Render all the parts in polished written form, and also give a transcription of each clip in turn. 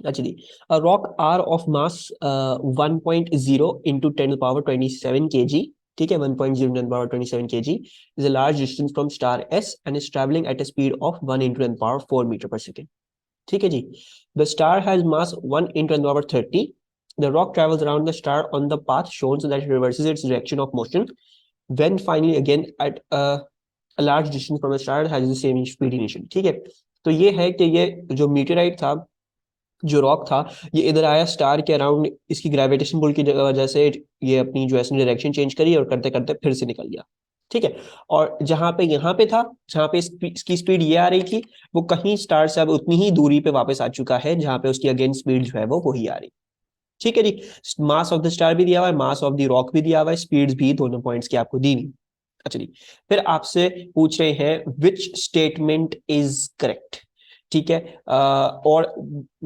अच्छा जी, a rock R of mass 1.0 into 10 to the power 27 kg, ठीक है, 1.0 10 to the power 27 kg is a large distance from star S and is traveling at a speed of 1 into 10 to the power 4 meter per second. ठीक है जी, the star has mass 1 into 10 to the power 30. The rock travels around the star on the path shown so that it reverses its direction of motion when finally again at a large distance from the star has the same speed initially. ठीक है, तो ये है कि ये जो मीटेराइट था, जो रॉक था, ये इधर आया स्टार के अराउंड, इसकी ग्रेविटेशन पुल की वजह से ये अपनी जो है डायरेक्शन चेंज करी और करते करते फिर से निकल गया। ठीक है, और जहां पे यहाँ पे था, जहां पे इसकी स्पीड ये आ रही थी, वो कहीं स्टार से अब उतनी ही दूरी पे वापस आ चुका है जहां पे उसकी अगेन स्पीड जो है वो वही आ रही। ठीक है जी, मास ऑफ द स्टार भी दिया हुआ है, मास ऑफ द रॉक भी दिया हुआ है, स्पीड भी दोनों पॉइंट्स की आपको दी हुई। अच्छा जी, फिर आपसे पूछ रहे हैं विच स्टेटमेंट इज करेक्ट। ठीक है, और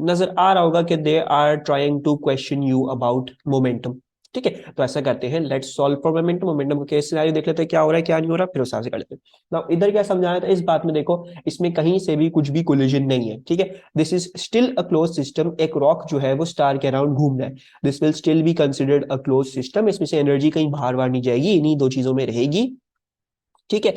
नजर आ रहा होगा कि they are trying to question you about momentum. ठीक है, तो ऐसा करते हैं, let's solve for momentum. Momentum का केस सिनेरियो देख लेते हैं क्या हो रहा है क्या नहीं हो रहा, फिर उस हिसाब से कर लेते हैं। नाउ इधर क्या समझाया था इस बात में, देखो इसमें कहीं से भी कुछ भी कोलिजन नहीं है। ठीक है, this is still a close system, एक रॉक जो है वो स्टार के अराउंड घूम रहा है, this will still be considered a close system. इसमें से एनर्जी कहीं बाहर बाहर नहीं जाएगी, इन्हीं दो चीजों में रहेगी। ठीक है,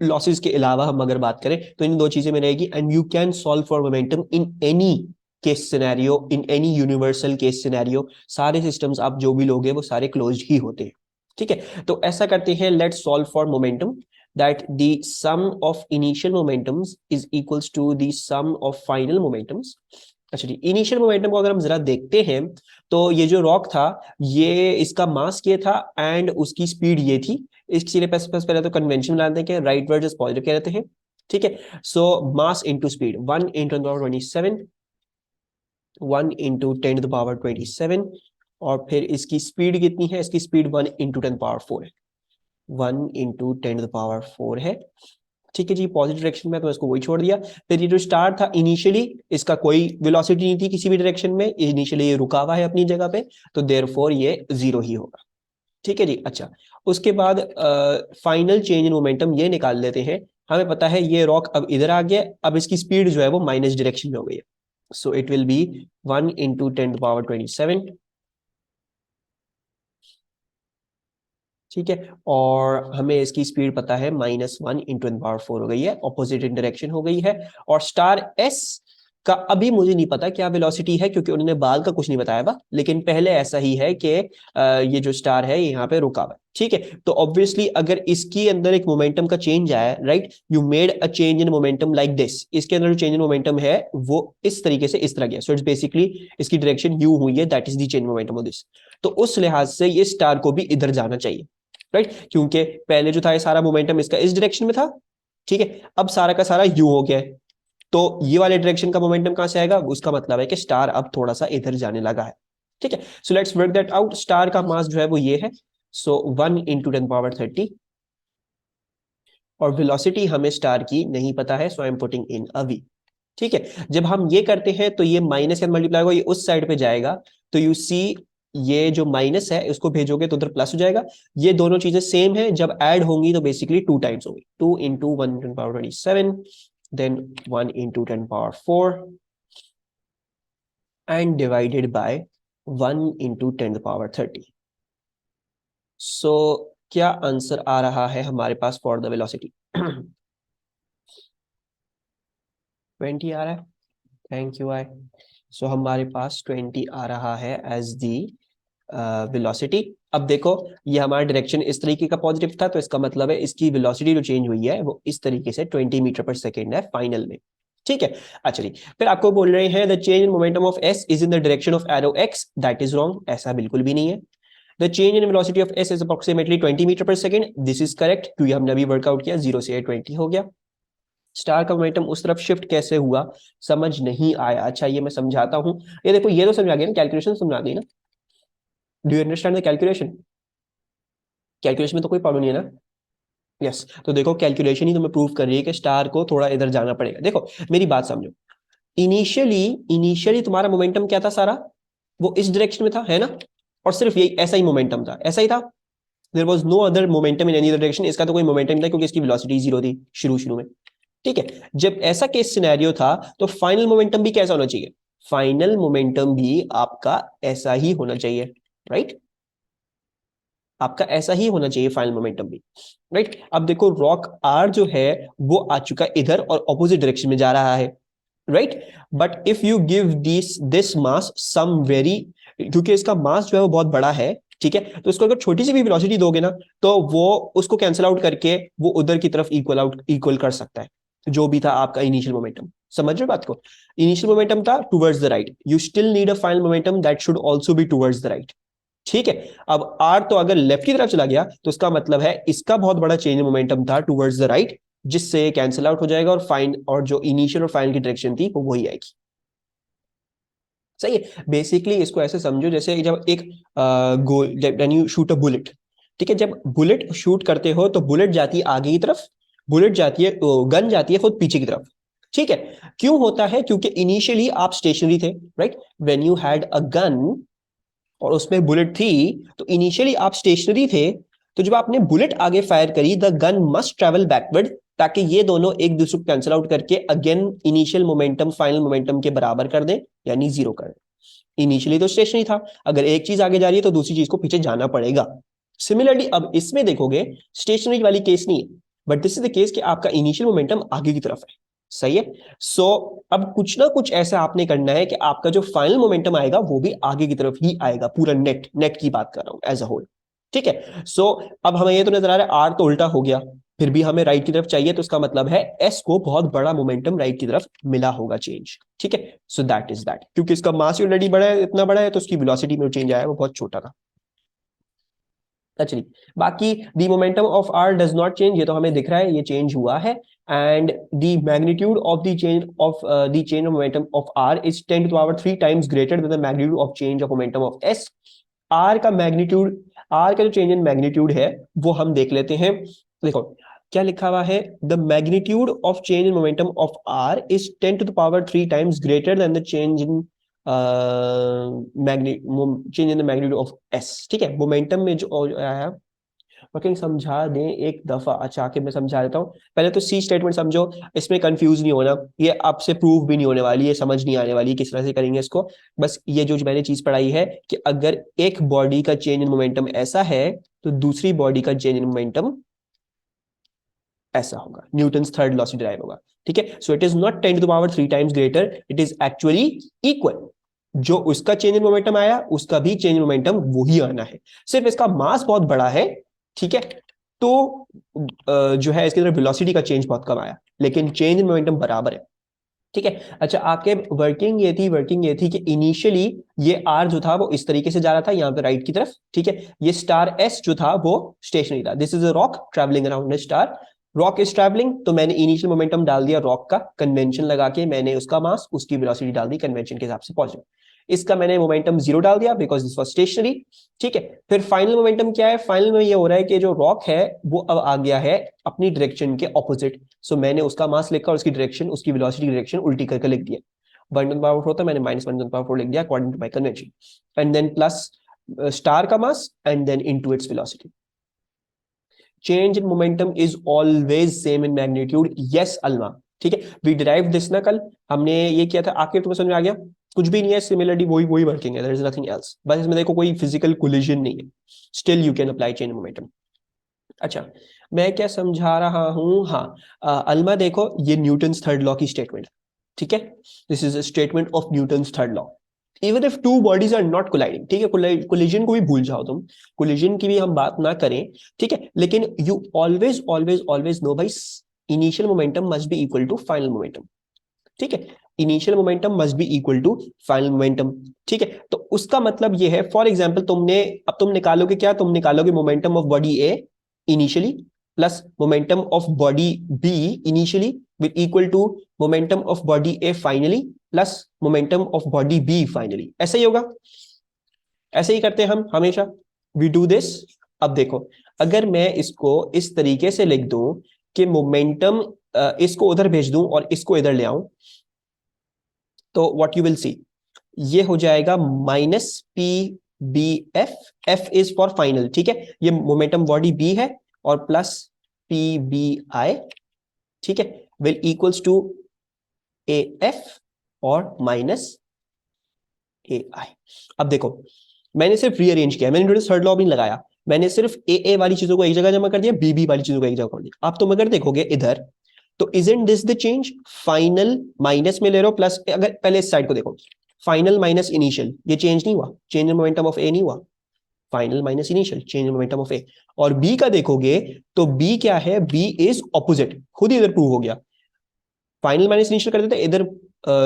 लॉसेस के अलावा हम अगर बात करें तो इन दो चीजें में रहेगी, and you can solve for momentum in any case scenario, in any universal case scenario. सारे सिस्टम्स आप जो भी लोगे वो सारे क्लोज्ड ही होते हैं। ठीक है, तो ऐसा करते हैं, let's solve for momentum that the sum of initial momentums is equals to the sum of final momentums. अच्छा जी, इनिशियल मोमेंटम को अगर हम जरा देखते हैं तो ये जो रॉक था, ये इसका मास ये था एंड उसकी स्पीड ये थी। इसके लिए पहले तो कन्वेंशन बनाते हैं कि राइट वर्सेस पॉजिटिव कह रहते हैं। ठीक है, सो mass into speed 1 into 10 to the power 27, 1 into 10 to the power 27, और फिर इसकी स्पीड कितनी है, इसकी speed 1 into 10 to the power 4 है, 1 into 10 to the power 4 है। ठीक है जी, पॉजिटिव डायरेक्शन में तो इसको वही छोड़ दिया। फिर ये जो स्टार था इनिशियली, इसका कोई वेलोसिटी नहीं थी किसी भी डायरेक्शन में, इनिशियली ये रुका हुआ है अपनी जगह पे, तो देयरफॉर ये जीरो ही होगा। ठीक है जी, अच्छा उसके बाद फाइनल चेंज इन मोमेंटम ये निकाल लेते हैं। हमें पता है ये रॉक अब इधर आ गया, अब इसकी स्पीड जो है वो माइनस डायरेक्शन में हो गई है, so it will be 1 into 10 to the power 27। ठीक है, और हमें इसकी स्पीड पता है -1 into 10 to the power 4 हो गई है, ऑपोजिट डायरेक्शन हो गई है। और स्टार एस का अभी मुझे नहीं पता क्या वेलोसिटी है, क्योंकि उन्होंने बाल का कुछ नहीं बताया था, लेकिन पहले ऐसा ही है कि ये जो स्टार है यहाँ पे रुका हुआ है। ठीक है, तो ऑब्वियसली अगर इसके अंदर एक मोमेंटम का चेंज आया, right, you made a change in momentum like this, इसके अंदर जो चेंज इन मोमेंटम है वो इस तरीके से इस तरह गया, सो इट्स बेसिकली इसकी डायरेक्शन यू हुई है, that is the change momentum of this. तो उस लिहाज से ये स्टार को भी इधर जाना चाहिए, राइट, क्योंकि पहले जो था ये सारा मोमेंटम इसका इस डायरेक्शन में था। ठीक है, अब सारा का सारा यू हो गया है, तो ये वाले डायरेक्शन का मोमेंटम कहां से आएगा, उसका मतलब है कि स्टार अब थोड़ा सा इधर जाने लगा है। ठीक है, so let's work that out. Star का मास जो है वो ये है, सो 1 into 10 to the power 30, और वेलोसिटी हमें स्टार की नहीं पता है, so I am putting in a V. ठीक है, जब हम ये करते हैं तो ये माइनस का मल्टीप्लाई होगा, ये उस साइड पे जाएगा, तो यू सी ये जो माइनस है इसको भेजोगे तो उधर प्लस हो जाएगा। ये दोनों चीजें सेम है, जब ऐड होंगी तो बेसिकली 2 टाइम्स होगी, 2 into 1 to the power 27, then 1 into 10 to the power 4 and divided by 1 into 10 to the power 30। सो क्या आंसर आ रहा है हमारे पास फॉर द वेलोसिटी? 20 आ रहा है, थैंक यू आई। सो हमारे पास 20 आ रहा है एज दी वेलोसिटी। अब देखो ये हमारा डायरेक्शन इस तरीके का पॉजिटिव था, तो इसका मतलब है इसकी वेलोसिटी जो चेंज हुई है वो इस तरीके से 20 मीटर पर सेकेंड है फाइनल में। ठीक है, अच्छा जी, फिर आपको बोल रहे हैं the change in momentum of S is in the direction of arrow X, that is wrong, ऐसा बिल्कुल भी नहीं है। The change in velocity of S is approximately 20 metre per second, this is correct, क्योंकि हमने अभी वर्कआउट किया 0 से 20 हो गया। स्टार का मोमेंटम उस तरफ शिफ्ट कैसे हुआ समझ नहीं आया, अच्छा ये मैं समझाता हूँ। ये देखो ये तो समझा गया ना, कैलकुलेशन समझा दी ना, do you understand the calculation? Calculation में तो कोई प्रॉब्लम नहीं है ना? यस, तो देखो कैलकुलेशन ही तुम्हें प्रूव कर रही है कि स्टार को थोड़ा इधर जाना पड़ेगा। देखो मेरी बात समझो, इनिशियली इनिशियली तुम्हारा मोमेंटम क्या था सारा, वो इस डायरेक्शन में था, है ना, और सिर्फ यही ऐसा ही मोमेंटम था, ऐसा ही था, there was no other momentum in any other direction. इसका तो कोई मोमेंटम नहीं था क्योंकि इसकी वेलोसिटी जीरो थी शुरू शुरू में। ठीक है, जब ऐसा केस सिनेरियो था तो फाइनल मोमेंटम भी कैसा होना चाहिए, फाइनल मोमेंटम भी आपका ऐसा ही होना चाहिए, राइट? आपका ऐसा ही होना चाहिए फाइनल मोमेंटम भी, राइट? अब देखो रॉक आर जो है वो आ चुका इधर और ऑपोजिट डायरेक्शन में जा रहा है, right? But if you give this mass some very, क्योंकि इसका मास जो है वो बहुत बड़ा है, ठीक है, तो इसको अगर छोटी सी भी वेलोसिटी दोगे ना तो वो उसको कैंसिल आउट करके वो उधर की तरफ इक्वल कर सकता है जो भी था आपका इनिशियल मोमेंटम। समझ रहे हो बात को? इनिशियल मोमेंटम था towards the right, you still need a final momentum that should also be towards the right, ठीक है? अब आर तो अगर लेफ्ट की तरफ चला गया तो इसका मतलब है इसका बहुत बड़ा चेंज इन मोमेंटम था टुवर्ड्स द राइट, जिससे कैंसिल आउट हो जाएगा और फाइन और जो इनिशियल और फाइनल की डायरेक्शन थी वो वही आएगी। सही है? बेसिकली इसको ऐसे समझो जैसे जब एक गोल, when you shoot a bullet, ठीक है, जब बुलेट शूट करते हो तो बुलेट जाती है आगे की तरफ, बुलेट जाती है, गन जाती है खुद पीछे की तरफ, ठीक है? क्यों होता है? क्योंकि इनिशियली आप स्टेशनरी थे, right? When you had a gun और उसमें बुलेट थी तो इनिशियली आप स्टेशनरी थे, तो जब आपने बुलेट आगे फायर करी the gun must travel backward, ताकि ये दोनों एक दूसरे को कैंसिल आउट करके again initial momentum final momentum के बराबर कर दें, यानी जीरो कर दें। इनिशियली तो स्टेशनरी था, अगर एक चीज आगे जा रही है तो दूसरी चीज को पीछे जाना पड़ेगा। सिमिलरली अब इसमें देखोगे स्टेशनरी वाली केस नहीं है, but this is the case कि आपका इनिशियल मोमेंटम आगे की तरफ है, सही है? सो अब कुछ ना कुछ ऐसा आपने करना है कि आपका जो फाइनल मोमेंटम आएगा वो भी आगे की तरफ ही आएगा, पूरा नेट नेट की बात कर रहा हूं एज अ होल, ठीक है? सो अब हमें ये तो नजर आ रहा है आर तो उल्टा हो गया, फिर भी हमें राइट की तरफ चाहिए, तो इसका मतलब है एस को बहुत बड़ा मोमेंटम राइट की तरफ मिला होगा चेंज, ठीक है? सो दैट इज दैट, क्योंकि इसका मास ऑलरेडी बड़ा है, इतना बड़ा है, तो उसकी वेलोसिटी में चेंज आया वो बहुत छोटा था। चलिए, बाकी the momentum of R does not change, ये तो हमें दिख रहा है ये चेंज हुआ है, and the magnitude of the change of momentum of R is 10 to the power 3 times greater than the magnitude of change of momentum of S. R का मैग्नीट्यूड, आर का जो चेंज इन मैग्नीट्यूड है वो हम देख लेते हैं। देखो क्या लिखा हुआ है, the magnitude of change in momentum of R is 10 to the power 3 times greater than the change in change in the magnitude of S, ठीक है? मोमेंटम में जो आया, वर्किंग समझा दें एक दफा, अच्छा आके मैं समझा देता हूँ। पहले तो सी स्टेटमेंट समझो, इसमें कंफ्यूज नहीं होना, ये आपसे प्रूव भी नहीं होने वाली, ये समझ नहीं आने वाली किस तरह से करेंगे इसको। बस ये जो मैंने चीज पढ़ाई है कि अगर एक बॉडी का चेंज इन मोमेंटम ऐसा है तो दूसरी बॉडी का चेंज इन मोमेंटम ऐसा होगा, न्यूटन्स थर्ड लॉ से डिराइव होगा, ठीक है? So it is not 10 to the power 3 times greater, it is actually equal. जो उसका चेंज इन मोमेंटम आया उसका भी चेंज इन मोमेंटम वही आना है, सिर्फ इसका मास बहुत बड़ा है, ठीक है? तो जो है इसके अंदर वेलोसिटी का चेंज बहुत कम आया, लेकिन चेंज इन मोमेंटम बराबर है, ठीक है? अच्छा आके वर्किंग ये थी कि इनिशियली ये आर जो था वो इस तरीके से जा रहा था यहाँ पे राइट की तरफ, ठीक है? ये स्टार एस जो था वो स्टेशनरी था, this is a rock travelling around a star, rock is travelling, तो मैंने इनिशियल मोमेंटम डाल दिया रॉक का, कन्वेंशन लगा के मैंने उसका मास उसकी वेलोसिटी डाल दी कन्वेंशन के हिसाब से पॉजिटिव, इसका मैंने मोमेंटम जीरो डाल दिया बिकॉज दिस वाज स्टेशनरी, ठीक है? फिर फाइनल मोमेंटम क्या है? फाइनल में ये हो रहा है कि जो रॉक है वो अब आ गया है अपनी डायरेक्शन के ऑपोजिट, सो मैंने उसका मास लिखा और उसकी डायरेक्शन, उसकी वेलोसिटी डायरेक्शन उल्टी करके लिख दिया, 1 पावर 4 था, मैंने -1 पावर 4 लिख दिया according to my convention, and then plus star का mass and then into its velocity. Change in momentum is always same in magnitude, yes Alma, ठीक है? वी डिराइव दिस ना, कल हमने ये किया था, आखिर तुम्हें समझ में आ गया? कुछ भी नहीं है, सिमिलरली वही वही वर्किंग है, देयर इज नथिंग एल्स, बस इसमें देखो कोई फिजिकल कोलिजन नहीं है, still you can apply change in momentum. अच्छा मैं क्या समझा रहा हूं, हाँ, अल्मा देखो ये न्यूटन्स थर्ड लॉ की स्टेटमेंट, ठीक है? This is a statement of Newton's third law, even if two bodies are not colliding, ठीक है? कोलिजन को भी भूल जाओ तुम, कोलिजन की भी हम बात ना करें, ठीक है? लेकिन you always always always know भाई, initial momentum must be equal to final momentum, ठीक है? Initial momentum must be equal to final momentum, ठीक है? तो उसका मतलब ये है, फॉर एग्जांपल तुमने, अब तुम निकालोगे क्या, तुम निकालोगे momentum of body A initially plus momentum of body B initially with equal to momentum of body A finally plus momentum of body B finally, ऐसा ही होगा, ऐसे ही करते हैं हम हमेशा, वी डू दिस। अब देखो अगर मैं इसको इस तरीके से लिख दूं कि मोमेंटम, इसको उधर भेज दूं और इसको इधर ले आऊं, तो व्हाट यू विल सी, ये हो जाएगा -PBF, F is for final, ठीक है? ये मोमेंटम बॉडी बी है, और प्लस PBI, ठीक है, विल इक्वल्स टू AF और माइनस ए आई। अब देखो मैंने सिर्फ रीअरेंज किया, मैंने न्यूटन थर्ड लॉ भी नहीं लगाया, मैंने सिर्फ ए वाली चीजों को एक जगह जमा कर दिया, बी वाली चीजों को एक जगह कर दिया। आप तुम अगर देखोगे इधर तो isn't this the change, final minus में ले रहे हो प्लस, अगर पहले इस साइड को देखो फाइनल माइनस इनिशियल, ये चेंज नहीं हुआ, change in momentum of A नहीं हुआ, final minus initial change in momentum of A. और बी का देखोगे तो बी क्या है, बी इज ऑपोजिट, खुद ही इधर प्रूव हो गया, फाइनल माइनस इनिशियल कर देते इधर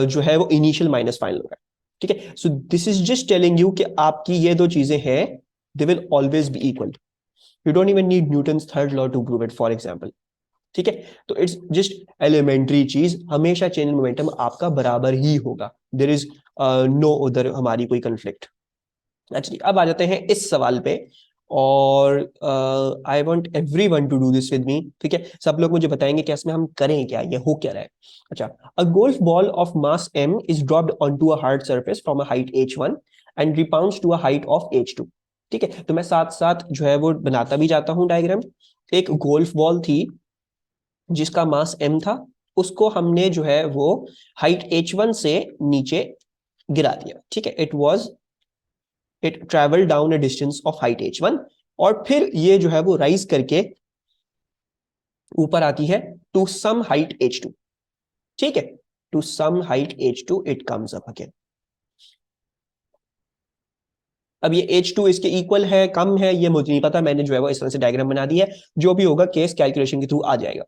जो है वो इनिशियल माइनस फाइनल होगा। ठीक है, so this is just telling you कि आपकी ये दो चीजें हैं, they will always be equal, you don't even need Newton's third law to prove it for example. ठीक है, तो इट्स जस्ट एलिमेंट्री चीज, हमेशा चेंज इन मोमेंटम आपका बराबर ही होगा, देयर इज नो उधर हमारी कोई कंफ्लिक्ट। अच्छा अब आ जाते हैं इस सवाल पे, और I want every one two do this with me. ठीक है, सब लोग मुझे बताएंगे कि इसमें हम करें क्या, ये हो क्या रहा है। अच्छा, a golf ball of mass m is dropped onto a hard surface from a height h1 and rebounds to a height of h2। ठीक है, तो मैं साथ साथ जो है वो बनाता भी जाता हूँ डायग्राम। एक गोल्फ बॉल थी जिसका मास m था, उसको हमने जो है वो हाइट h1 से नीचे गिरा दिया। ठीक है, it travel down a distance of height h1, और फिर ये जो है वो राइज करके ऊपर आती है टू सम हाइट h2। ठीक है, to some height h2 it comes up again. अब ये h2 इसके इक्वल है कम है ये मुझे नहीं पता, मैंने जो है वो इस तरह से डायग्राम बना दी है, जो भी होगा केस कैलकुलेशन के थ्रू आ जाएगा।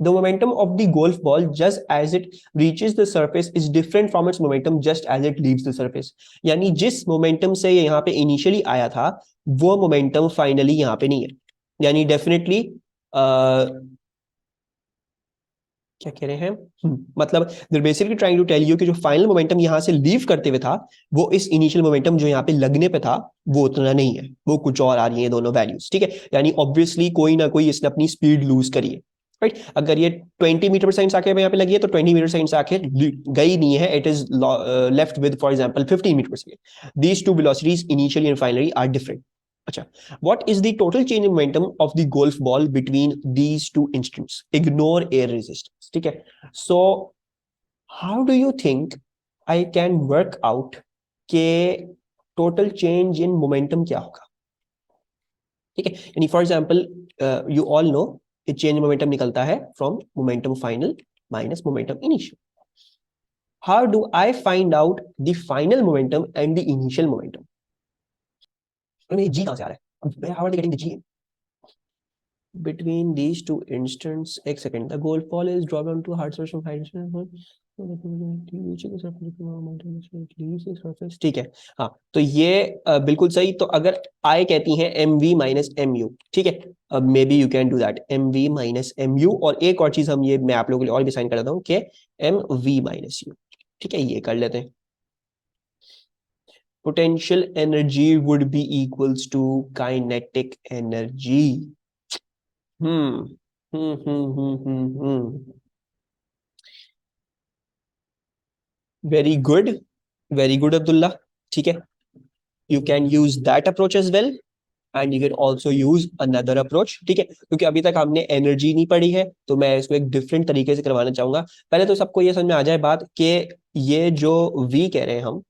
The momentum of the golf ball just as it reaches the surface is different from its momentum just as it leaves the surface. यानी जिस मोमेंटम से ये यहाँ पे इनिशियली आया था वो मोमेंटम फाइनली यहाँ पे नहीं है, यानी डेफिनेटली क्या कह रहे हैं, मतलब they basically trying to tell you कि जो फाइनल मोमेंटम यहां से लीव करते हुए था वो इस इनिशियल मोमेंटम जो यहाँ पे लगने पे था वो उतना नहीं है, वो कुछ और आ रही है दोनों वैल्यूज। ठीक है, यानी ऑब्वियसली कोई ना कोई इसने अपनी स्पीड लूज करी है। राइट, अगर ये 20 मीटर पर सेकंड आके यहाँ पे लगी है तो 20 मीटर सेकंड आके गई नहीं है, it is left with for example 15 meter per second. These two velocities initially and finally are different. अच्छा, what is the total change in momentum of the golf ball between these two instants? Ignore air resistance. ठीक है, so how do you think I can work out के total change in momentum क्या होगा? ठीक है, यानी for example you all know कि change momentum निकलता है from momentum final minus momentum initial. How do I find out the final momentum and the initial momentum? G कहां से आ रहा है? How are they getting the G? Between these two instants, एक second, the golf ball is dropped onto a hard surface from high distance. ठीक है, हाँ तो ये बिल्कुल सही। तो अगर I कहती हैं M V minus M U, ठीक है, अब maybe you can do that M V minus M U, और एक और चीज हम ये मैं आप लोगों के लिए और भी साइन कर देता हूँ कि एम वी माइनस यू। ठीक है, ये कर लेते हैं। potential energy would be equals to kinetic energy। Hmm very good, very good Abdullah. ठीक है, you can use that approach as well and you can also use another approach. ठीक है, क्योंकि अभी तक हमने एनर्जी नहीं पढ़ी है तो मैं इसको एक डिफरेंट तरीके से करवाना चाहूंगा। पहले तो सबको ये समझ में आ जाए बात कि ये जो वी कह रहे हैं हम,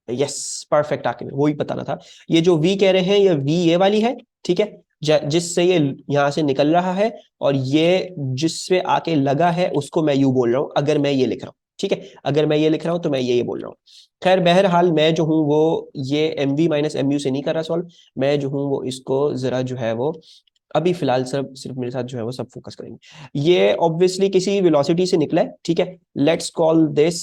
यस परफेक्ट, आके वो ही बताना था, ये जो वी कह रहे हैं ये वी ये वाली है। ठीक है, जिससे ये यहां से निकल रहा है, और ये जिससे आके लगा है उसको मैं यू बोल रहा हूं अगर मैं ये लिख रहा हूं। ठीक है, अगर मैं ये लिख रहा हूं तो मैं ये बोल रहा हूँ। खैर बहरहाल मैं जो हूं वो ये M V minus M U से नहीं कर रहा सॉल्व, मैं जो हूं वो इसको जरा जो है वो अभी फिलहाल सिर्फ मेरे साथ जो है वो सब फोकस करेंगे। ये ऑब्वियसली किसी वेलोसिटी से निकला है। ठीक है, let's call this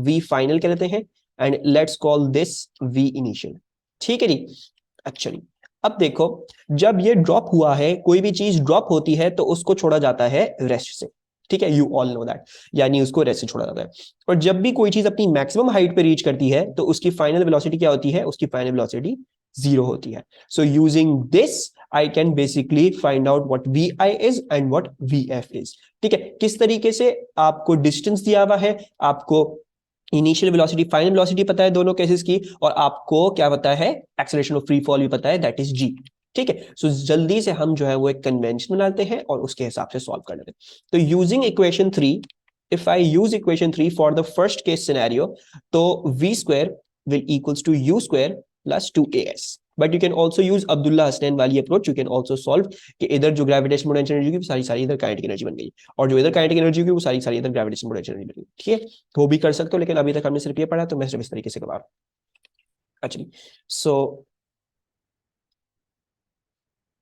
V final कह लेते हैं and let's call this V initial. ठीक है जी, एक्चुअली अब देखो जब ये ड्रॉप हुआ है, कोई भी चीज ड्रॉप होती है तो उसको छोड़ा जाता है रेस्ट से। ठीक है, यू ऑल नो दैट, यानी उसको रेस्ट से छोड़ा जाता है। और जब भी कोई चीज अपनी मैक्सिमम हाइट पे रीच करती है तो उसकी फाइनल वेलोसिटी क्या होती है? उसकी फाइनल वेलोसिटी जीरो होती है। So using this I can basically find out what V I is and what V F is. ठीक है, किस तरीके से? आपको डिस्टेंस दिया हुआ है, आपको इनिशियल वेलोसिटी फाइनल वेलोसिटी पता है दोनों केसेस की, और आपको क्या पता है? एक्सेलरेशन ऑफ फ्री फॉल भी पता है, दैट इज जी। ठीक है, सो जल्दी से हम जो है वो एक कन्वेंशन बनाते हैं और उसके हिसाब से सॉल्व कर लेते हैं। तो using equation 3 if I use equation 3 for the first case scenario, तो v square will equals to u square plus 2as. But you can also use Abdullah Hasnain वाली approach. You can also solve कि इधर जो gravitation potential energy की सारी सारी इधर kinetic energy बन गई, और जो इधर काइनेटिक एनर्जी की वो सारी सारी इधर ग्रेविटेशन पोटेंशियल एनर्जी बन गई. ठीक है, तो वो भी कर सकते हो, लेकिन अभी तक हमने सिर्फ ये पढ़ा, तो मैं सिर्फ इस तरीके से करवा रहा हूँ. अच्छा, so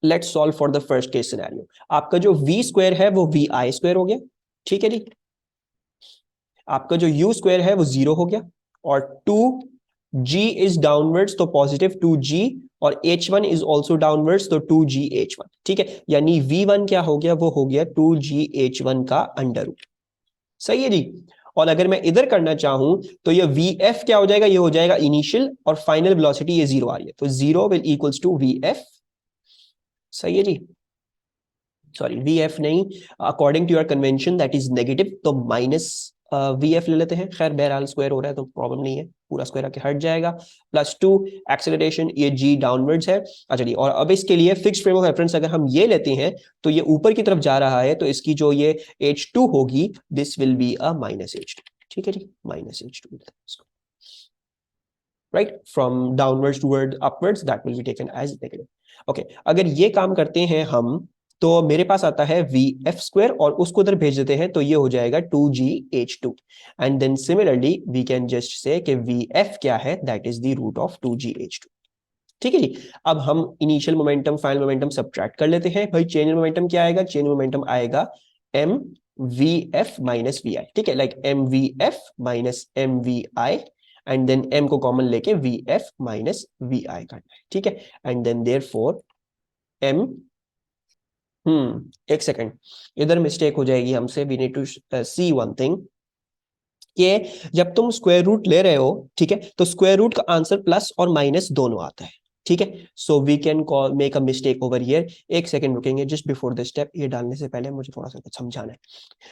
let's solve for the first case scenario. आपका जो v स्क्वायर है वो vi स्क्वायर हो गया. ठीक है जी. आपका जो u स्क्वायर है वो 0 हो गया, और 2g इज डाउनवर्ड्स तो पॉजिटिव 2g, और h1 इज ऑल्सो डाउनवर्ड्स तो 2g h1. ठीक है, यानी v1 क्या हो गया, वो हो गया 2g h1 का अंडर रूट. सही है जी. और अगर मैं इधर करना चाहूं तो ये vf क्या हो जाएगा, ये हो जाएगा इनिशियल, और फाइनल वेलोसिटी ये 0 आ रही है, तो 0 विल इक्वल्स टू vf. सही है जी. सॉरी, vf नहीं, according to your convention that is negative, तो माइनस vf ले लेते हैं. खैर बहरहाल स्क्वायर हो रहा है तो प्रॉब्लम नहीं है, पूरा स्क्वायर आके हट जाएगा. प्लस 2 एक्सेलरेशन, ये g डाउनवर्ड्स है. अच्छा जी, और अब इसके लिए फिक्स्ड फ्रेम ऑफ रेफरेंस अगर हम ये लेते हैं तो ये ऊपर की तरफ जा रहा है, तो इसकी जो ये h2 होगी, this will be a minus h2. ठीक है जी, minus h2, right, from downwards toward upwards, that will be taken as negative. Okay, अगर ये काम करते हैं हम, तो मेरे पास आता है vf स्क्वायर, और उसको उधर भेज देते हैं, तो ये हो जाएगा 2gh2. And then similarly we can just say कि vf क्या है, that is the root of 2gh2. ठीक है जी. अब हम initial momentum final momentum subtract कर लेते हैं. भाई चेंज मोमेंटम क्या आएगा, चेंज मोमेंटम आएगा m vf माइनस vi. ठीक है, like m vf minus m vi, and then m को कॉमन लेके vf माइनस vi करना है. ठीक है, एंड देन देयरफॉर m, एक सेकंड, इधर मिस्टेक हो जाएगी हमसे. We need to see one thing, कि जब तुम स्क्वायर रूट ले रहे हो, ठीक है, तो स्क्वायर रूट का आंसर प्लस और माइनस दोनों आता है. ठीक है, so we can call make a mistake over here. एक सेकंड रुकेंगे, जस्ट बिफोर द स्टेप, ये डालने से पहले मुझे थोड़ा सा कुछ समझाना है.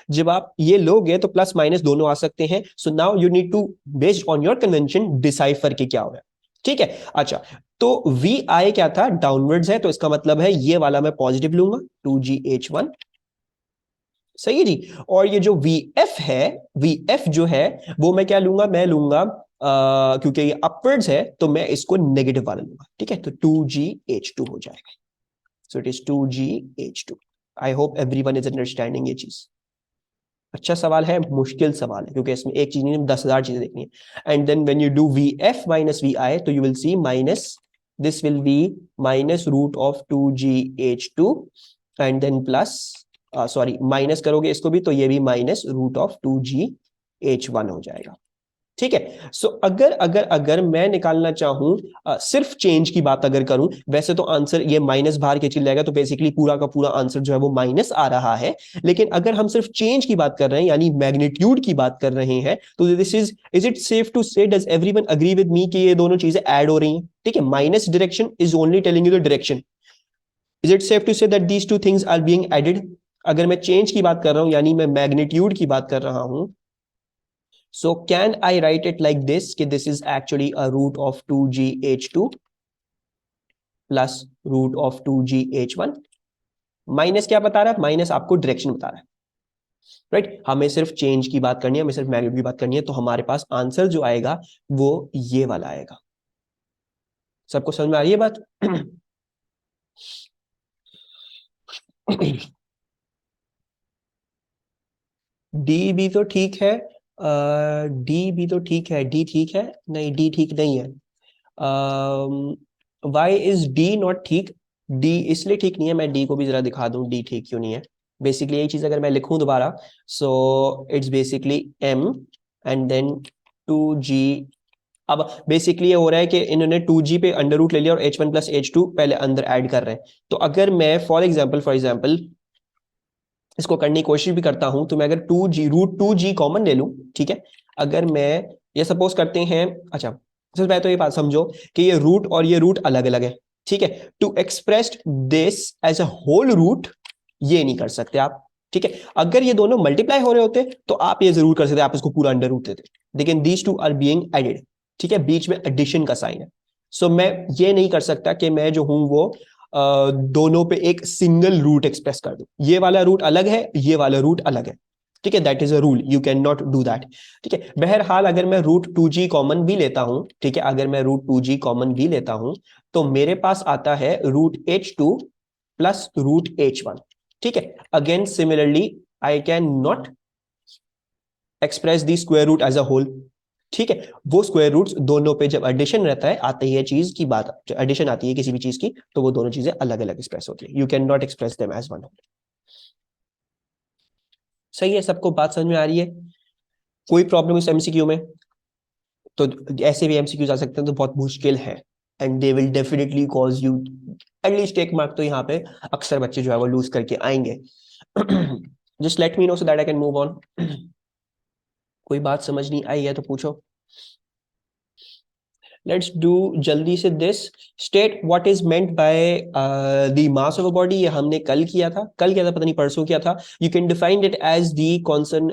जब आप ये लोगे तो प्लस माइनस दोनों आ सकते हैं. So now you need to, based on your convention, decipher के क्या हो रहा है. ठीक है, अच्छा, तो vi क्या था, डाउनवर्ड्स है, तो इसका मतलब है ये वाला मैं पॉजिटिव लूंगा, 2gh1. सही है जी. और ये जो vf है, vf जो है वो मैं क्या लूंगा, मैं लूंगा क्योंकि ये अपवर्ड्स है तो मैं इसको नेगेटिव वाला लूंगा. ठीक है, तो 2gh2 हो जाएगा. सो it is 2gh2. I hope everyone is understanding ये चीज. अच्छा सवाल है, मुश्किल सवाल है, क्योंकि इसमें एक चीज नहीं, 10,000 चीजें देखनी है. And then when you do vf minus vi, तो you will see minus, this will be minus root of 2gh2, and then plus, sorry minus करोगे इसको भी, तो ये भी माइनस रूट ऑफ 2gh1 हो जाएगा. ठीक है, सो अगर अगर अगर मैं निकालना चाहूं सिर्फ चेंज की बात अगर करूं, वैसे तो आंसर ये माइनस बाहर के चल जाएगा, तो बेसिकली पूरा का पूरा आंसर जो है वो माइनस आ रहा है. लेकिन अगर हम सिर्फ चेंज की बात कर रहे हैं, यानी मैग्नीट्यूड की बात कर रहे हैं, तो this is it safe to say, does everyone agree with me कि ये दोनों चीजें ऐड हो रही हैं. ठीक है, minus direction is only telling you the direction. Is it safe to say that these two things are being added. अगर मैं चेंज की बात कर रहा हूं, यानी मैं मैग्नीट्यूड की बात कर रहा हूं, so can I write it like this, कि this is actually a root of 2gh2 plus root of 2gh1. Minus क्या बता रहा है, माइनस आपको डायरेक्शन बता रहा है. राइट, हमें सिर्फ चेंज की बात करनी है, हमें सिर्फ मैग्नीट्यूड की बात करनी है, तो हमारे पास आंसर जो आएगा वो ये वाला आएगा. सबको समझ में आ रही है बात? डी भी तो ठीक है, डी भी तो ठीक है, डी ठीक है, नहीं डी ठीक नहीं है. वाई इज डी नॉट ठीक? डी इसलिए ठीक नहीं है, मैं डी को भी जरा दिखा दूं डी ठीक क्यों नहीं है. बेसिकली यही चीज अगर मैं लिखूं दोबारा, so it's basically m and then 2g. अब बेसिकली ये हो रहा है कि इन्होंने 2g पे अंडर रूट ले लिया और h1 प्लस h2 पहले अंदर ऐड कर रहे हैं. तो अगर मैं फॉर एग्जाम्पल इसको करने की कोशिश भी करता हूं, तो मैं अगर 2g रूट 2g कॉमन ले लूं, ठीक है, अगर मैं ये सपोज करते हैं, अच्छा सबसे पहले तो ये बात समझो कि ये रूट और ये रूट अलग अलग है. ठीक है, to express this as a whole root ये नहीं कर सकते आप. ठीक है, अगर ये दोनों मल्टीप्लाई हो रहे होते तो आप ये जरूर कर सकते, आप इसको पूरा अंडर रूट देते, लेकिन these two are being added. ठीक है, बीच में एडिशन का साइन है. सो मैं ये नहीं कर सकता कि मैं जो हूं वो दोनों पे एक सिंगल रूट एक्सप्रेस कर दूं. ये वाला रूट अलग है, ये वाला रूट अलग है. ठीक है, that is a rule, you can not do that. ठीक है, बहरहाल अगर मैं √2g कॉमन भी लेता हूं, ठीक है, अगर मैं √2g कॉमन भी लेता हूं तो मेरे पास आता है √h2 प्लस √h1। ठीक है, again similarly I can not express the square root as a whole. ठीक है, वो स्क्वायर रूट्स दोनों पे जब एडिशन रहता है, आती है चीज की बात, जब एडिशन आती है किसी भी चीज की, तो वो दोनों चीजें अलग अलग एक्सप्रेस होती है, you can not express them as one. सही है, सबको बात समझ में आ रही है? कोई प्रॉब्लम इस एमसीक्यू में? तो ऐसे भी एमसीक्यूज आ सकते हैं तो बहुत मुश्किल है, and they will definitely cause you at least एक मार्क, तो यहाँ पे अक्सर बच्चे जो है वो लूज करके आएंगे। Just let me know so that I can move on. कोई बात समझ नहीं आई है तो पूछो। लेट्स डू जल्दी से this. State what is meant by the mass of a body, ये हमने कल किया था, पता नहीं परसों किया था। You can define it as the कॉन्सन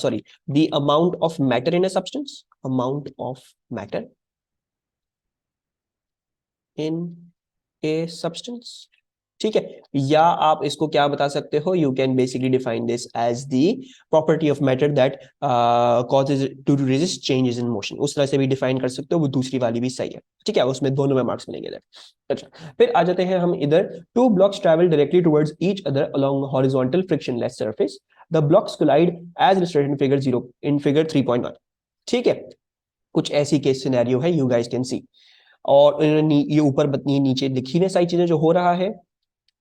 sorry the amount of matter in a substance, amount of matter in a substance. ठीक है, या आप इसको क्या बता सकते हो, you can basically define this as the property of matter that causes to resist changes in motion, उस तरह से भी डिफाइन कर सकते हो, वो दूसरी वाली भी सही है। ठीक है, उसमें दोनों में मार्क्स मिलेंगे। अच्छा, फिर आ जाते हैं हम इधर। Two blocks travel directly towards each other along horizontal frictionless surface, the blocks collide as illustrated in figure 0 in figure 3.1। ठीक है, कुछ ऐसी केस सिनेरियो है, यू गाइस कैन सी। और ये ऊपर नीचे लिखी हुई सारी चीजें जो हो रहा है।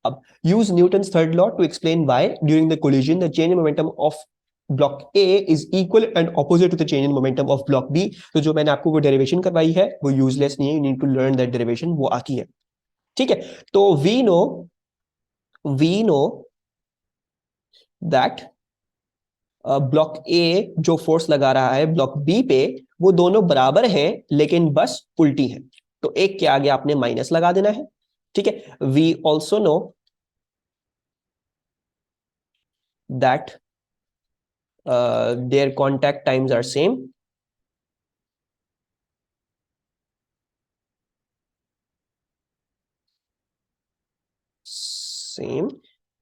अब use Newton's third law to explain why during the collision the change in momentum of block A is equal and opposite to the change in momentum of block B। तो जो मैंने आपको वो डेरिवेशन करवाई है वो यूजलेस नहीं है, you need to learn that derivation, वो आती है। ठीक है, तो we know that ब्लॉक ए जो फोर्स लगा रहा है ब्लॉक बी पे, वो दोनों बराबर हैं लेकिन बस उल्टी हैं, तो एक के आगे आपने माइनस लगा देना है। ठीक है, we also know that their contact times are same,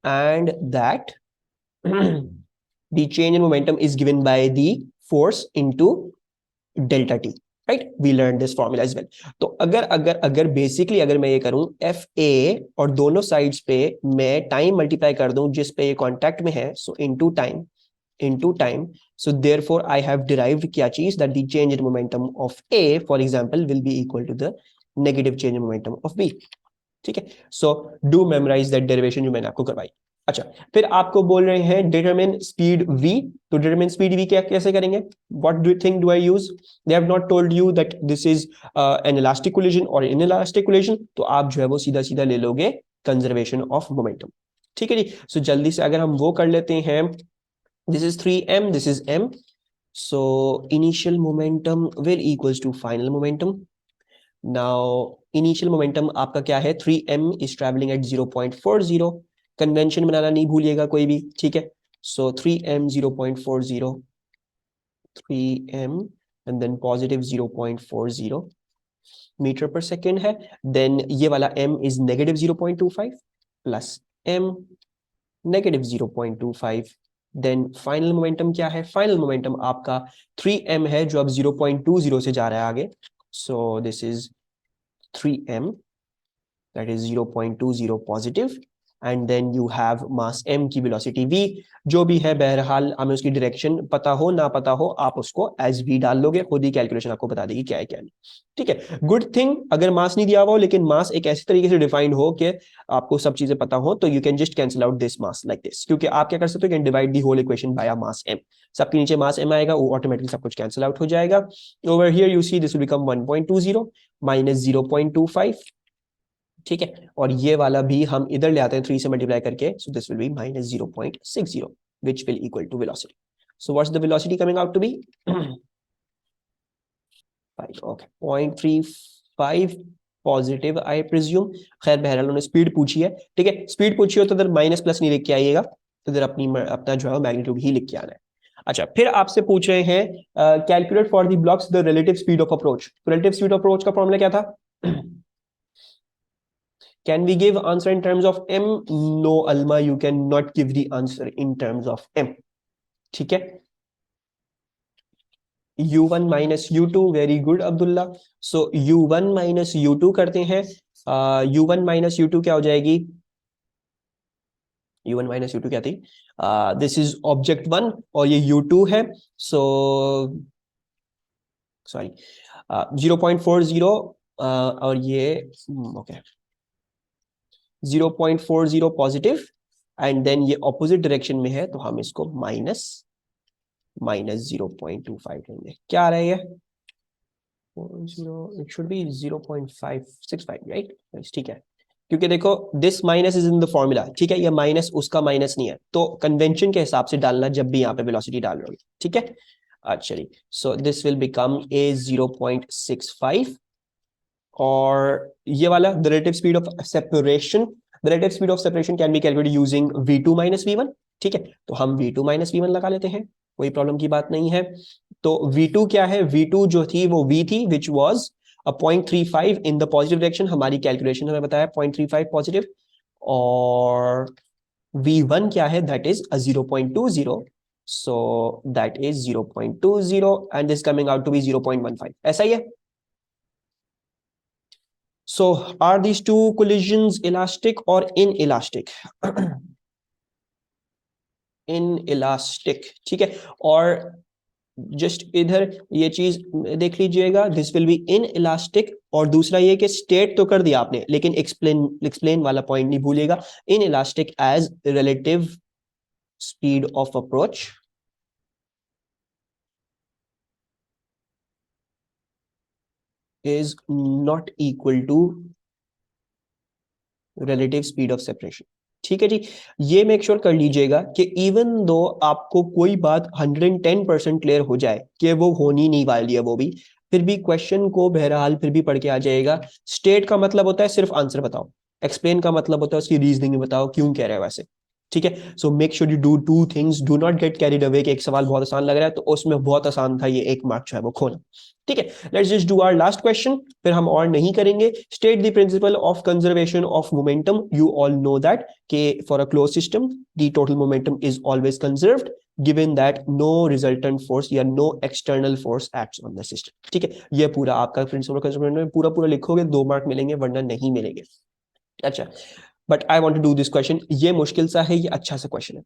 and that the change in momentum is given by the force into delta t। Right, we learn this formula as well. तो अगर अगर अगर basically अगर मैं ये करूं F A और दोनों साइड्स पे मैं टाइम मल्टीप्लाई कर दूं जिस पे ये कांटेक्ट में है, सो into time, so therefore I have derived क्या चीज, that the change in momentum of A for example will be equal to the negative change in momentum of B। ठीक है, so do memorise that derivation जो मैंने आपको करवाई। अच्छा, फिर आपको बोल रहे हैं डिटरमिन स्पीड v, तो डिटरमिन स्पीड v क्या कैसे करेंगे, what do you think do I use? They have not told you that this is an elastic collision और इन इलास्टिक कोलिजन, तो आप जो है वो सीधा सीधा ले लोगे कंजर्वेशन ऑफ मोमेंटम। ठीक है जी, सो जल्दी से अगर हम वो कर लेते हैं, this is 3m, this is m, so initial momentum will equals to final momentum। now initial momentum आपका क्या है, 3m is traveling at 0.40, convention बनाना नहीं भूलिएगा कोई भी। ठीक है, so 3m 0.40, 3m and then positive 0.40 metre per second है, देन ये वाला m is negative 0.25 plus m negative 0.25, then final momentum क्या है, फाइनल मोमेंटम आपका 3m है जो अब 0.20 से जा रहा है आगे, so this is 3m, that is 0.20 positive, and then you have mass m की वेलोसिटी v, जो भी है बहरहाल हमें उसकी डायरेक्शन पता हो ना पता हो आप उसको एज v डाल लोगे, खुद ही कैलकुलेशन आपको बता देगी क्या है क्या नहीं। ठीक है, गुड थिंग अगर मास नहीं दिया हुआ हो लेकिन मास एक ऐसे तरीके से डिफाइंड हो कि आपको सब चीजें पता हो, तो you can just cancel out this mass like this, क्योंकि आप क्या कर सकते हो, can divide the whole equation by mass m, सबके नीचे मास m आएगा, वो ऑटोमेटिकली सब कुछ कैंसिल आउट हो जाएगा। Over here you see this will become 1.20 minus 0.25। ठीक है, और ये वाला भी हम इधर ले आते हैं 3 से मल्टीप्लाई करके, so this will be minus 0.60 which will equal to velocity. So what's the velocity coming out to be 5, okay 0.35 positive I presume. खैर बहरहाल उन्होंने स्पीड पूछी है, ठीक है, स्पीड पूछी हो तो इधर माइनस प्लस नहीं लिख के आइएगा, इधर अपना जो है मैग्नीट्यूड ही लिख के आना है। अच्छा, फिर आपसे पूछ रहे हैं calculate for the blocks the relative speed of approach. Relative speed of approach का फॉर्मूला क्या था? Can we give answer in terms of m? No, Alma, you cannot give the answer in terms of m. ठीक है, u1 minus u2, very good Abdullah. So u1 minus u2 करते हैं, u1 minus u2 क्या हो जाएगी, u1 minus u2 क्या थी, this is object one और ये u2 है, सो सॉरी 0.40 और ये ओके 0.40 पॉजिटिव, एंड देन ये ऑपोजिट डायरेक्शन में है तो हम इसको माइनस 0.25 लेंगे। क्या आ रहा है ये, 40, इट शुड बी 0.565, राइट, ठीक है, क्योंकि देखो this minus is in the formula, ठीक है, ये माइनस उसका माइनस नहीं है, तो कन्वेंशन के हिसाब से डालना जब भी यहाँ पे वेलोसिटी डाल रहे हो, ठीक है। अच्छा जी, so this will become a 0.65, और ये वाला the relative speed of separation, the relative speed of separation can be calculated using v2 minus v1, ठीक है, तो हम v2 माइनस v1 लगा लेते हैं, कोई प्रॉब्लम की बात नहीं है। तो v2 क्या है, v2 जो थी वो v थी which was a 0.35 in the positive direction, हमारी कैलकुलेशन हमें बताया 0.35 पॉजिटिव, और v1 क्या है, that is a 0.20, so that is 0.20 and this coming out to be 0.15, ऐसा ही है। So are these two collisions elastic or inelastic? Inelastic, ठीक है, और जस्ट इधर ये चीज देख लीजिएगा, दिस विल बी inelastic, और दूसरा ये कि स्टेट तो कर दिया आपने लेकिन एक्सप्लेन वाला पॉइंट नहीं भूलिएगा, inelastic as relative speed of approach is not equal to relative speed of separation, ठीक है जी। ये मेक श्योर कर लीजिएगा कि इवन दो आपको कोई बात 110% क्लियर हो जाए कि वो होनी नहीं वाली है वो भी, फिर भी क्वेश्चन को बहरहाल फिर भी पढ़ के आ जाएगा। स्टेट का मतलब होता है सिर्फ आंसर बताओ, एक्सप्लेन का मतलब होता है उसकी रीजनिंग बताओ क्यों कह रहे हो वैसे, ठीक है। So make sure you do two things, do not get carried away कि एक सवाल बहुत आसान लग रहा है तो उसमें बहुत आसान था ये एक मार्क जो है वो खोना, ठीक है। Let's just do our last question, फिर हम और नहीं करेंगे। State the principle of conservation of momentum, you all know that कि for a close system the total momentum is always conserved given that no resultant force या no external force acts on the system, ठीक है। ये पूरा आपका principal conservation में पूरा पूरा लिखोगे 2 मार्क मिलेंगे वरना नहीं मिलेंगे। अच्छा, but I want to do this question, ये मुश्किल सा है, ये अच्छा सा क्वेश्चन है।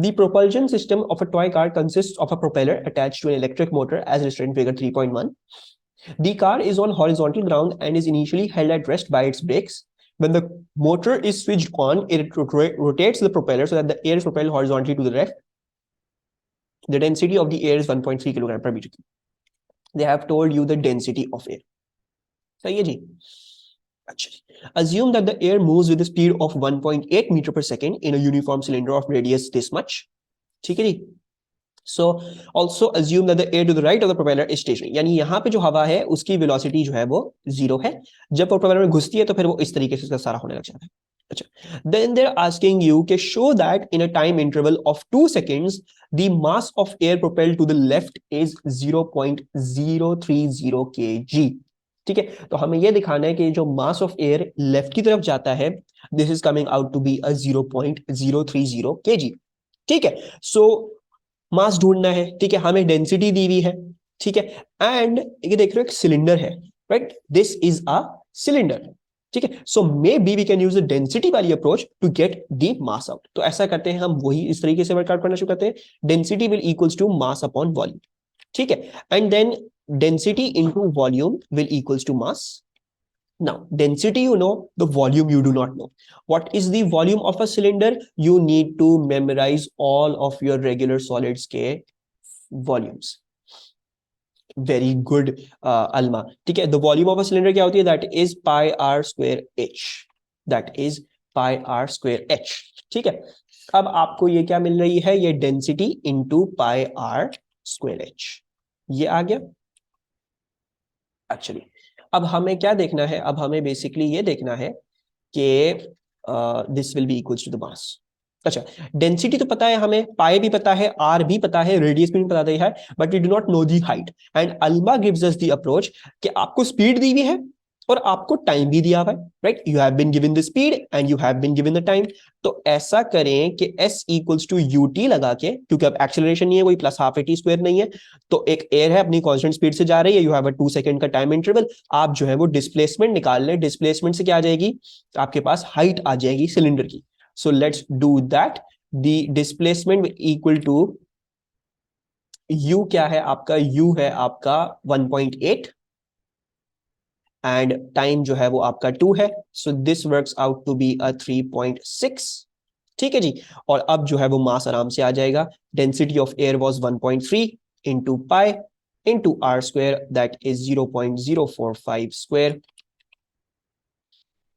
The propulsion system of a toy car consists of a propeller attached to an electric motor as illustrated in figure 3.1. The car is on horizontal ground and is initially held at rest by its brakes. When the motor is switched on, it rotates the propeller so that the air is propelled horizontally to the left. The density of the air is 1.3 kilogram per meter. They have told you the density of air. सही है जी। अच्छा, assume that the air moves with the speed of 1.8 meter per second in a uniform cylinder of radius this much, ठीक है जी। So also assume that the air to the right of the propeller is stationary, यानी यहाँ पे जो हवा है उसकी velocity जो है वो 0 है, जब प्रोपेलर में घुसती है तो फिर वो इस तरीके से उसका सारा होने लग जाता है। अच्छा, then they're asking you to show that in a time interval of 2 seconds the mass of air propelled to the left is 0.030 kg, ठीक है। तो हमें यह दिखाना है कि जो मास ऑफ एयर लेफ्ट की तरफ जाता है this is coming out to be a 0.030 kg, ठीक है। सो मास ढूंढना है, ठीक है, हमें डेंसिटी दी हुई है, ठीक है, एंड ये देख रहे हो एक सिलेंडर है, right, this is a cylinder, ठीक है। So maybe we can use the density वाली approach to get the mass out. तो ऐसा करते हैं हम, वही इस तरीके से वर्कआउट करना शुरू करते हैं, density will equals to mass upon volume, ठीक है, and then density into volume will equals to mass. Now density you know, the volume you do not know. What is the volume of a cylinder? You need to memorize all of your regular solids के volumes. Very good, Alma, ठीक है। The volume of a cylinder क्या होती है? That is pi r square h. That is pi r square h, ठीक है। अब आपको ये क्या मिल रही है? ये density into pi r square h, ये आ गया। एक्चुअली अब हमें क्या देखना है? अब हमें बेसिकली ये देखना है कि this will be equals to the mass. अच्छा, डेंसिटी तो पता है हमें, पाई भी पता है, आर भी पता है, रेडियस भी पता है, but we do not know the height. And Alma gives us the approach कि आपको स्पीड दी हुई है और आपको टाइम भी दिया हुआ है, right? You have been given the speed and you have been given the time. तो ऐसा करें कि s इक्वल्स टू ut लगा के, क्योंकि अब एक्सेलरेशन नहीं है, कोई प्लस हाफ at स्क्वायर नहीं है, तो एक एयर है अपनी कांस्टेंट स्पीड से जा रही है, यू हैव अ 2 सेकंड का टाइम इंटरवल, आप जो है वो डिस्प्लेसमेंट निकाल लें। डिस्प्लेसमेंट से क्या आ जाएगी, आपके पास हाइट आ जाएगी सिलेंडर की। So let's do that. The displacement equal to u, क्या है आपका, u है आपका 1.8 एंड टाइम जो है वो आपका 2 है। So this works out to be a 3.6। ठीक है जी। और अब जो है वो मास आराम से आ जाएगा। Density of air was 1.3 into pi into R square, that is 0.045 square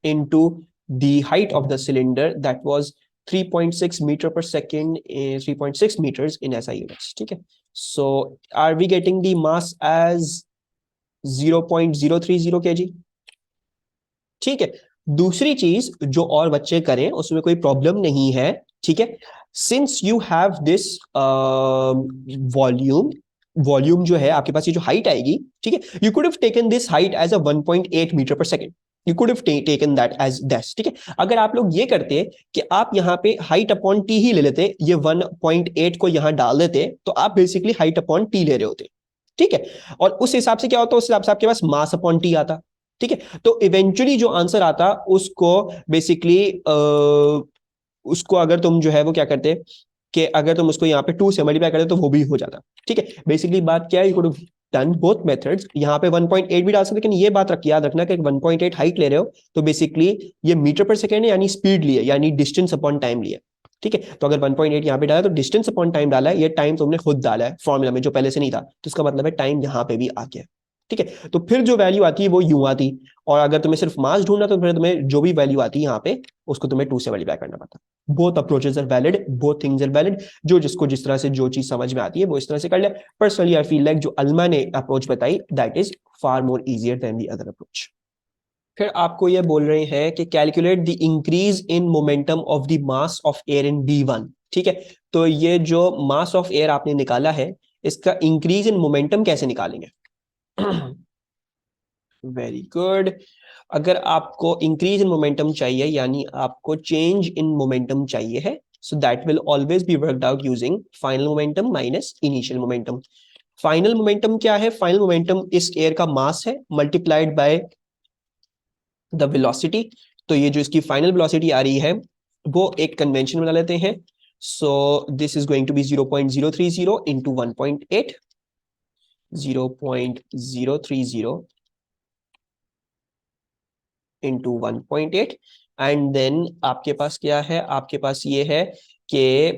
into the height of the cylinder, that was 3.6 meter per second, 3.6 meters in SI units. ठीक है। So are we getting the mass as 0.030 kg? ठीक है। दूसरी चीज जो और बच्चे करें उसमें कोई प्रॉब्लम नहीं है, ठीक है। Since you have this volume, volume जो है आपके पास, ये जो हाइट आएगी, ठीक है, you could have taken this height as a 1.8 meter per second, you could have taken that as that, ठीक है। अगर आप लोग ये करते कि आप यहाँ पे हाइट अपॉन टी ही ले लेते, ये 1.8 को यहाँ डाल देते, तो आप बेसिकली हाइट अपॉन टी ले रहे होते, ठीक है। और उस हिसाब से क्या होता, उस हिसाब से आपके पास मास अपॉन टी आता, ठीक है। तो इवेंचुअली जो आंसर आता उसको बेसिकली उसको अगर तुम जो है वो क्या करते कि अगर तुम उसको यहाँ पे 2 से मल्टीप्लाई करते तो वो भी हो जाता, ठीक है। बेसिकली बात क्या है, you could done both methods. यहाँ पे 1.8 भी डाल सकते, लेकिन ये बात याद रखना कि 1.8 हाइट ले रहे हो तो बेसिकली ये मीटर पर सेकेंड है, यानी स्पीड लिए, यानी डिस्टेंस अपॉन टाइम लिए, ठीक है। तो अगर 1.8 यहाँ पे डाला तो डिस्टेंस अपॉन टाइम डाला है, ये टाइम तुमने खुद डाला है फॉर्मूला में जो पहले से नहीं था, तो इसका मतलब है टाइम यहाँ पे भी आ गया, ठीक है। तो फिर जो वैल्यू आती है वो यूं आती, और अगर तुम्हें सिर्फ मास ढूंढना तो फिर तुम्हें जो भी वैल्यू आती है यहाँ पे उसको तुम्हें 2 से मल्टीप्लाई करना पड़ता। Both approaches are valid, both things are valid. जो जिसको जिस तरह से जो चीज समझ में आती है वो इस तरह से कर ले। पर्सनली आई फील लाइक जो अल्मा ने अप्रोच बताई that is far more easier than the other approach. फिर आपको ये बोल रहे हैं कि calculate the increase in momentum of the mass of air in B1, ठीक है। तो ये जो मास ऑफ एयर आपने निकाला है, इसका इंक्रीज इन मोमेंटम कैसे निकालेंगे? Very good. अगर आपको इंक्रीज इन मोमेंटम चाहिए, यानी आपको चेंज इन मोमेंटम चाहिए है, so that will always be worked out using final momentum minus initial momentum. Final momentum क्या है? फाइनल मोमेंटम इस एयर का मास है मल्टीप्लाइड बाय द वेलोसिटी। तो ये जो इसकी फाइनल वेलोसिटी आ रही है वो एक कन्वेंशन बना लेते हैं। So this is going to be 0.030 into 1.8, 0.030 into 1.8, and then आपके पास क्या है, आपके पास ये है कि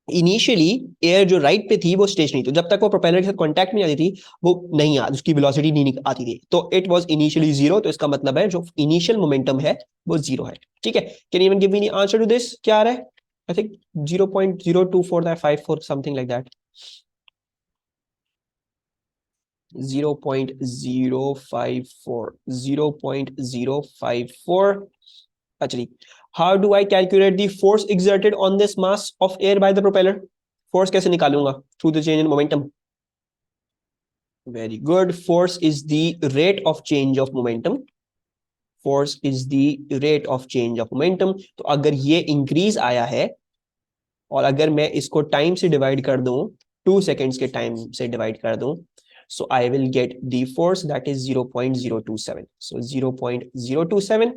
इनिशियली एयर जो राइट पे थी वो स्टेशनरी, तो जब तक वो प्रोपेलर के साथ कांटेक्ट में आती थी वो नहीं आ उसकी वेलोसिटी नहीं आती थी, तो इट वाज इनिशियली जीरो। तो इसका मतलब है जो इनिशियल मोमेंटम है वो जीरो है, ठीक है। Can you even give me the answer to this? क्या आ रहा है? I think 0.02454 something like that, 0.054, 0.054। अच्छा जी। How do I calculate the force exerted on this mass of air by the propeller? Force कैसे निकालूंगा? Through the change in momentum. Very good. Force is the rate of change of momentum, force is the rate of change of momentum. तो अगर ये increase आया है और अगर मैं इसको टाइम से डिवाइड कर दूं, 2 सेकेंड्स के टाइम से डिवाइड कर दूं, so I will get the force that is 0.027, so 0.027।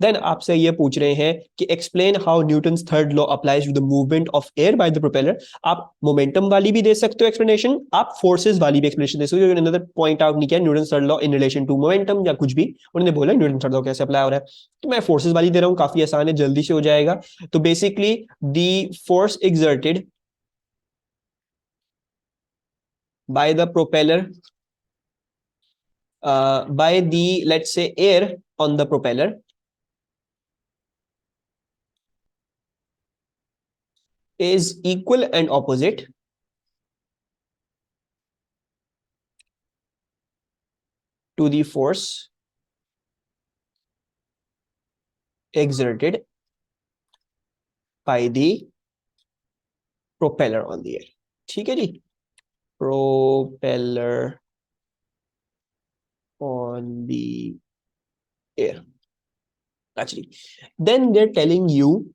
Then आपसे ये पूछ रहे हैं कि explain how Newton's third law applies to the movement of air by the propeller. आप मोमेंटम वाली भी दे सकते हो एक्सप्लेनेशन, आप फोर्सेस वाली भी एक्सप्लेनेशन दे सकते हो। उन्होंने पॉइंट आउट नहीं किया Newton's third law in relation to momentum या कुछ भी, उन्होंने बोला न्यूटन थर्ड लॉ कैसे अप्लाई हो रहा है। तो मैं फोर्सेस वाली दे रहा हूँ, काफी आसान है, जल्दी से हो जाएगा। तो basically the force exerted by the propeller, by the, let's say, air on the propeller is equal and opposite to the force exerted by the propeller on the air। ठीक है जी। propeller on the air. Actually, then they're telling you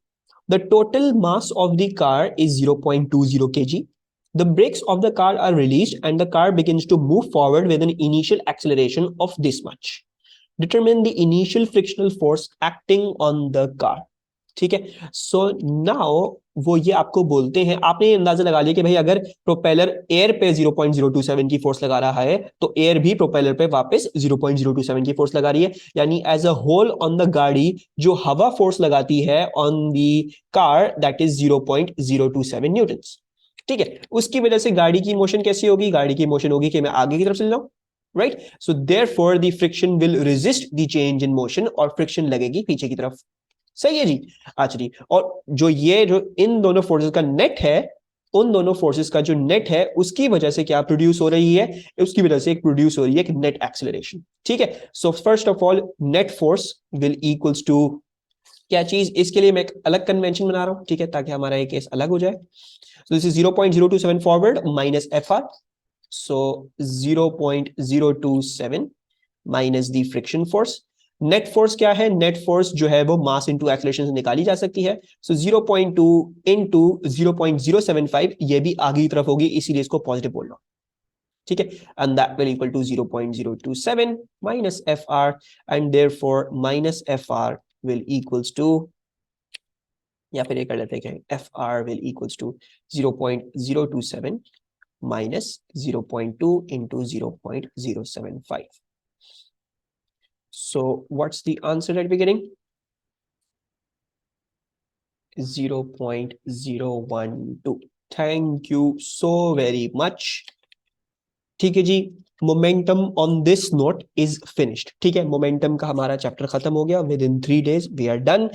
the total mass of the car is 0.20 kg. The brakes of the car are released and the car begins to move forward with an initial acceleration of this much. Determine the initial frictional force acting on the car. ठीक है. So now वो ये आपको बोलते हैं, आपने ये अंदाजा लगा लिया कि भाई अगर प्रोपेलर एयर पे 0.027 की फोर्स लगा रहा है तो एयर भी प्रोपेलर पे वापस 0.027 की फोर्स लगा रही है, यानी as a whole on the गाड़ी जो हवा फोर्स लगाती है on the car that is 0.027 newtons. ठीक है. उसकी वजह से गाड़ी की मोशन कैसी होगी, गाड़ी की मोशन होगी कि मैं आगे की तरफ चल जाऊं, right. So therefore the friction will resist the change in motion और फ्रिक्शन लगेगी पीछे की तरफ. सही है जी. अच्छा जी. और जो इन दोनों फोर्सेस का नेट है, उन दोनों फोर्सेस का जो नेट है उसकी वजह से क्या प्रोड्यूस हो रही है, उसकी वजह से एक प्रोड्यूस हो रही है एक नेट एक्सेलरेशन. ठीक है. So first of all net force will equals to क्या चीज, इसके लिए मैं एक अलग कन्वेंशन बना रहा हूं, ठीक है, ताकि हमारा ये केस अलग हो जाए. सो this is 0.027 forward minus F are. So 0.027 minus the friction force. Net force क्या है, नेट फोर्स जो है वो मास इनटू एक्सेलरेशन से निकाली जा सकती है. सो 0.2 इनटू 0.075 ये भी आगे की तरफ होगी, इसीलिए इसको पॉजिटिव बोल रहा हूं. ठीक है. And that will equal to 0.027 minus F R and therefore minus F R will equals to, या फिर ये कर लेते हैं F R will equals to 0.027 minus 0.2 into 0.075. So what's the answer that we're getting? 0.012. Thank you so very much. ठीक है जी. Momentum on this note is finished. ठीक है, मोमेंटम का हमारा चैप्टर खत्म हो गया. Within 3 days we are done.